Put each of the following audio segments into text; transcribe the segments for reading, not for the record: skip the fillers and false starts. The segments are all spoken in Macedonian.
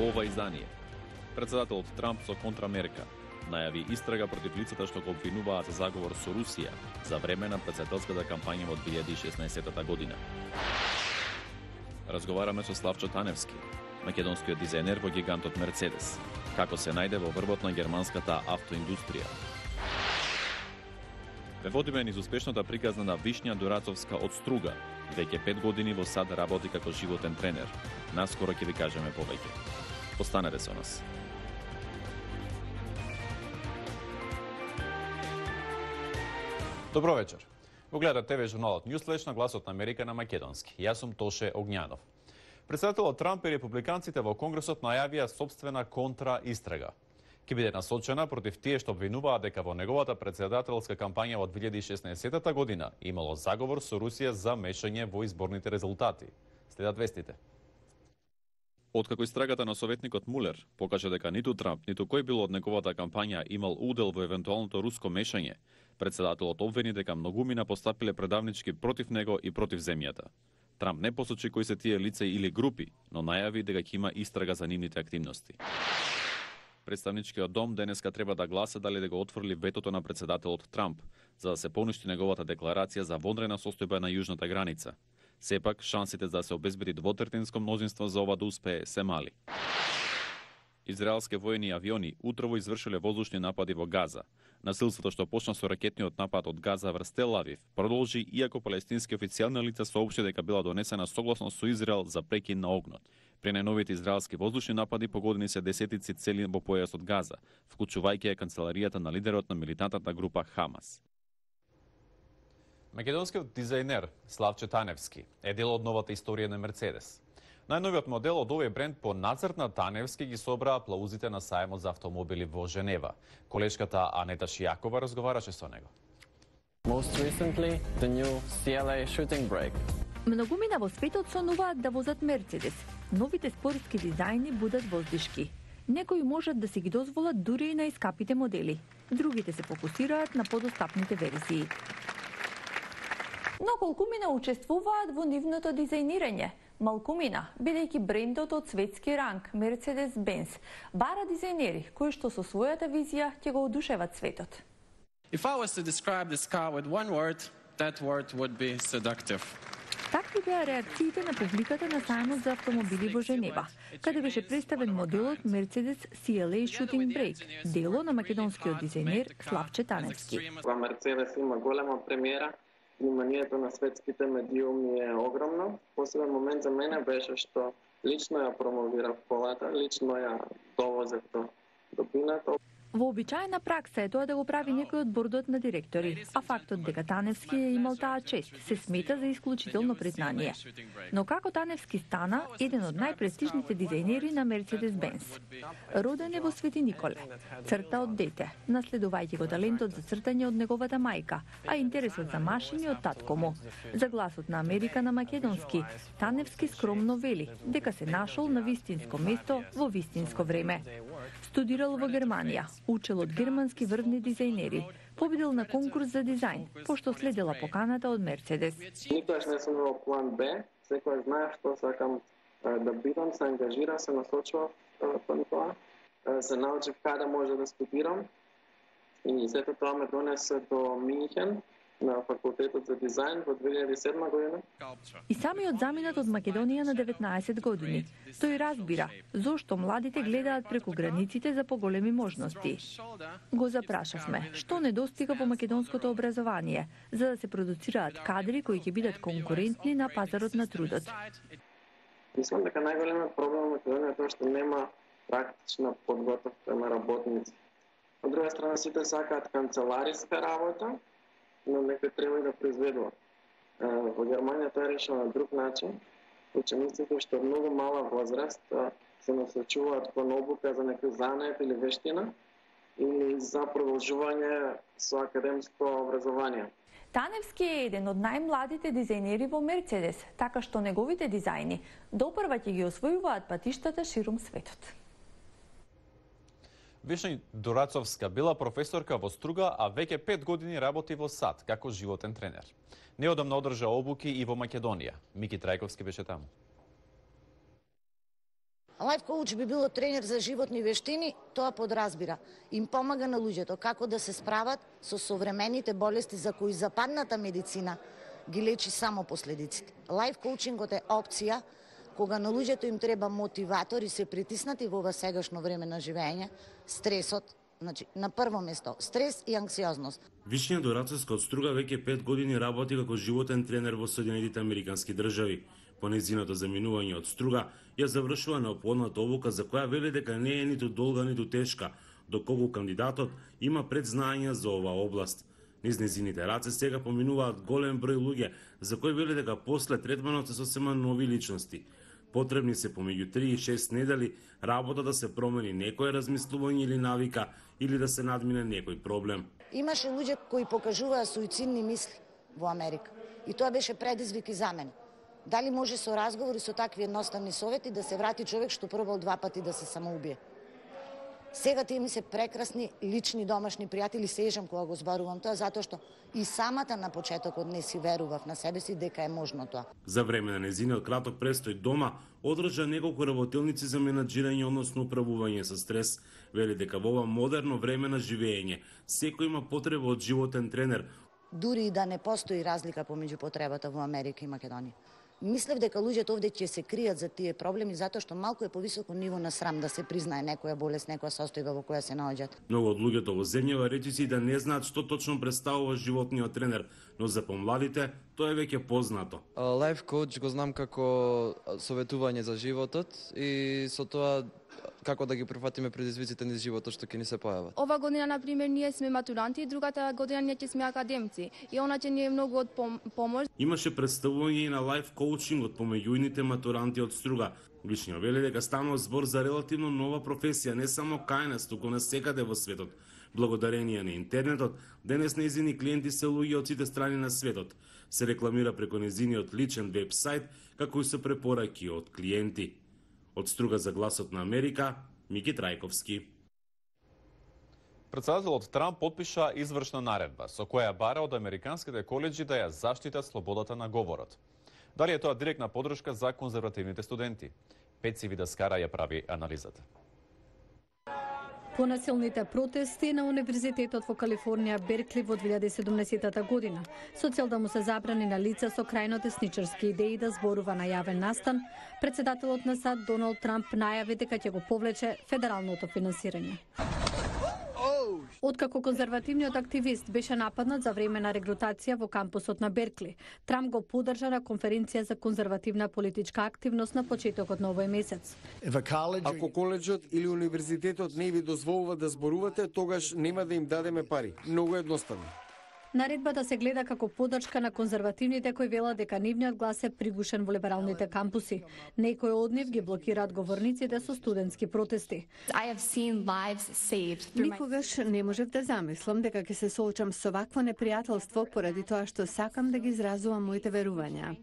во ова издание. Председателот Трамп со контрамерка најави истрага против лицата што го обвинуваат за заговор со Русија за време на председателската кампања во 2016 година. Разговараме со Славчо Таневски, македонскиот дизајнер во гигантот Мерцедес, како се најде во врвот на германската автоиндустрија. Ве водиме низ успешната приказна на Вишња Дурацовска од Струга. Веќе 5 години во САД работи како животен тренер. Наскоро ќе ви кажеме повеќе. Останете со нас. Добро вечер. Го гледате ТВ журналот Ньюслеш на гласот на Америка на македонски. Јас сум Тоше Огњанов. Председателот Трамп и републиканците во Конгресот најавија собствена контраистрага. Ќе биде насочена против тие што обвинуваат дека во неговата председателска кампања во 2016 година имало заговор со Русија за мешање во изборните резултати. Следат вестите. Откако истрагата на советникот Мулер покажа дека ниту Трамп, ниту кој било од неговата кампања имал удел во евентуалното руско мешање, председателот обвини дека многумина постапиле предавнички против него и против земјата. Трамп не посочи кои се тие лица или групи, но најави дека ќе има истрага за нивните активности. Представничкиот дом денеска треба да гласа дали да го отфрли ветото на председателот Трамп, за да се поништи неговата декларација за вонредна состојба на јужната граница. Сепак, шансите да се обезбеди двотретинско мнозинство за ова да успее се мали. Израелски воени авиони утрово извршиле воздушни напади во Газа. Насилството што почна со ракетниот напад од Газа врз Тел Авив продолжи, иако палестински официјални лица соопшти дека била донесена согласно со Израел за прекин на огнот. При најновите израелски воздушни напади погодени се десетици цели во појасот Газа, вклучувајќи канцеларијата на лидерот на милитантната група Хамас. Македонскиот дизајнер Славчо Таневски е дел од новата историја на Мерцедес. Најновиот модел од овој бренд по нацрт на Таневски ги собра аплаузите на сајмот за автомобили во Женева. Колешката Анета Шијакова разговараше со него. Most recently, the new CLA shooting brake. Многумина во светот сонуваат да возат Мерцедес. Новите спортски дизајни будат воздишки. Некои можат да си ги дозволат дури и на искапите модели. Другите се фокусираат на подостапните верзии. Но колкумина учествуваат во нивното дизајнирање. Малкумина, бидејќи брендот од светски ранг Mercedes-Benz, бара дизајнери кои што со својата визија ќе го одушеват светот. If I was to describe this car with one word, that word would be seductive. Такви беа реакциите на публиката на сајмот за автомобили во Женева, каде беше представен моделот Mercedes CLA Shooting Brake, дело на македонскиот дизајнер Славче Таневски. Mercedes има голема премиера. Вниманието на светските медиуми е огромно. Посебен момент за мене беше што лично ја промовирав колата, лично ја довозев до пинато. Вообичаена пракса е тоа да го прави некој од бордот на директори, а фактот дека Таневски е имал таа чест се смета за исклучително признание. Но како Таневски стана еден од најпрестижните дизајнери на Mercedes-Benz? Роден е во Свети Николе, црта од дете, наследувајќи го талентот за цртање од неговата мајка, а интересот за машини од татко му. За гласот на Америка на македонски, Таневски скромно вели дека се нашол на вистинско место во вистинско време. Студирал во Германија, учел од германски врвни дизајнери, победил на конкурс за дизајн, пошто следела поканата од Мерцедес. Никогаш не сум имал план Б, секој знае што сакам да бидам, се ангажира, се насочував кон тоа, се научив каде може да студирам и сето тоа ме донесе до Минхен, на факултетот за дизајн во 2007 година. И самиот заминат од Македонија на 19 години. Тој разбира зошто младите гледаат преку границите за поголеми можности. Го запрашавме што недостига во македонското образование, за да се продуцираат кадри кои ќе бидат конкурентни на пазарот на трудот. Мислам дека најголемиот проблем во Македонија е тоа што нема практична подготовка на работници. Од друга страна сите сакаат канцелариска работа, но некој треба и да произведува. Во Германија тоа е решено на друг начин. Учениците што многу мала возраст се насочуваат кон обука за некој занет или вештина или за продолжување со академско образование. Таневски е еден од најмладите дизајнери во Мерцедес, така што неговите дизајни допрва ќе ги освојуваат патиштата ширум светот. Вишња Дурацовска била професорка во Струга, а веќе 5 години работи во САД како животен тренер. Неодамна одржа обуки и во Македонија. Мики Трајковски беше таму. Лайф коуч би било тренер за животни вештини, тоа подразбира. Им помага на луѓето како да се справат со современите болести за кои западната медицина ги лечи само последиците. Лайф коучингот е опција кога на луѓето им треба мотиватор и се притиснати во ова сегашно време на живење, стресот, значи на прво место стрес и анксиозност. Вишња Дорацевска од Струга веќе 5 години работи како животен тренер во Соединетите Американски држави. По нејзиното заминување од Струга ја завршува неопходната обука за која вели дека не е ниту долга ниту тешка, доколку кандидатот има предзнаења за оваа област. Низ нејзините раце сега поминуваат голем број луѓе за кои вели дека после третманот се сосема нови личности. Потребни се помеѓу 3 и 6 недели работа да се промени некое размислување или навика или да се надмине некој проблем. Имаше луѓе кои покажуваа суицидни мисли во Америка и тоа беше предизвик и за мене. Дали може со разговори со такви едноставни совети да се врати човек што пробал 2 пати да се самоубие? Сега тие ми се прекрасни лични домашни пријатели, се ежам кога го зборувам тоа, затоа што и самата на почетокот не си верував на себе си дека е можно тоа. За време на нејзиниот краток престој дома, одржа неколку работилници за менаџирање, односно управување со стрес. Вели дека во ова модерно време на живење, секој има потреба од животен тренер. Дури и да не постои разлика помеѓу потребата во Америка и Македонија. Мислев дека луѓето овде ќе се кријат за тие проблеми затоа што малку е повисоко ниво на срам да се признае некоја болест, некоја состојба во која се наоѓаат. Многу од луѓето во земјава речиси да не знаат што точно представува животниот тренер, но за помладите тоа е веќе познато. Лайф коуч го знам како советување за животот и со тоа како да ги прифатиме предизвиците низ животот што ќе ни се појават. Ова година, на пример, ние сме матуранти, другата година ние ќе сме академци. И она ќе ни е многу од помош. Имаше представување и на лайф коучингот помеѓуните матуранти од Струга. Вишња вели дека станува збор за релативно нова професија, не само кај нас, туку насекаде во светот. Благодарение на интернетот, денес нејзини клиенти се луѓе од сите страни на светот. Се рекламира преку нејзиниот личен веб-сайт, како и со препораки од клиенти. Од Струга за гласот на Америка, Мики Трајковски. Председателот Трамп потпиша извршна наредба со која бара од американските колеџи да ја заштитат слободата на говорот. Дали е тоа директна подршка за конзервативните студенти? Пеци Видаскара ја прави анализата. По насилните протести на Универзитетот во Калифорнија Беркли во 2017 година, со цел да му се забрани на лица со крајно десничарски идеи да зборува на јавен настан, председателот на САД Доналд Трамп најави дека ќе го повлече федералното финансирање. Откако конзервативниот активист беше нападнат за време на регрутација во кампусот на Беркли, Трамп го поддржа на конференција за конзервативна политичка активност на почетокот на овој месец. Ако коледжот или универзитетот не ви дозволува да зборувате, тогаш нема да им дадеме пари. Многу едноставно. Наредбата се гледа како поддршка на конзервативните кои велат дека нивниот глас е пригушен во либералните кампуси. Некои од нив ги блокираат говорниците со студентски протести. Никогаш не можев да замислам дека ќе се соочам со вакво непријателство поради тоа што сакам да ги изразувам моите верувања.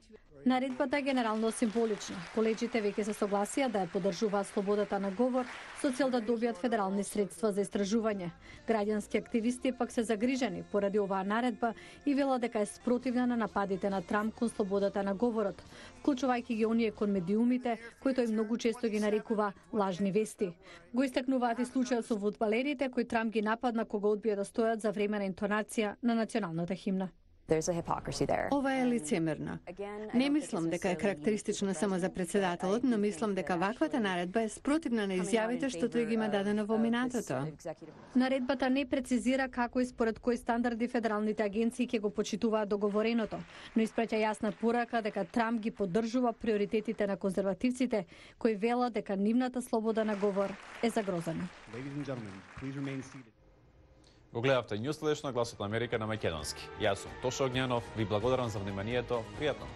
Наредбата е генерално символична. Коледжите веќе се согласија да ја поддржуваат слободата на говор со цел да добијат федерални средства за истражување. Граѓански активисти пак се загрижени поради оваа наредба и велат дека е спротивна на нападите на Трамп кон слободата на говорот, вклучувајќи ги оние кон медиумите, кои тој многу често ги нарекува лажни вести. Го истакнуваат и случајот со фудбалерите кои Трамп ги нападна кога одбија да стојат за време на интонација на националната химна. Ова е лицемерно. Не мислам дека е карактеристична само за председателот, но мислам дека ваквата наредба е спротивна на изјавите што тој ги има дадено во минатото. Наредбата не прецизира како и според кои стандарди федералните агенции ќе го почитуваат договореното, но испраќа јасна порака дека Трамп ги поддржува приоритетите на конзервативците, кои велат дека нивната слобода на говор е загрозена. Го гледавте Ньюслеш на Гласот на Америка на македонски. Јас сум Тоша Огњанов, ви благодарам за вниманието, пријатно.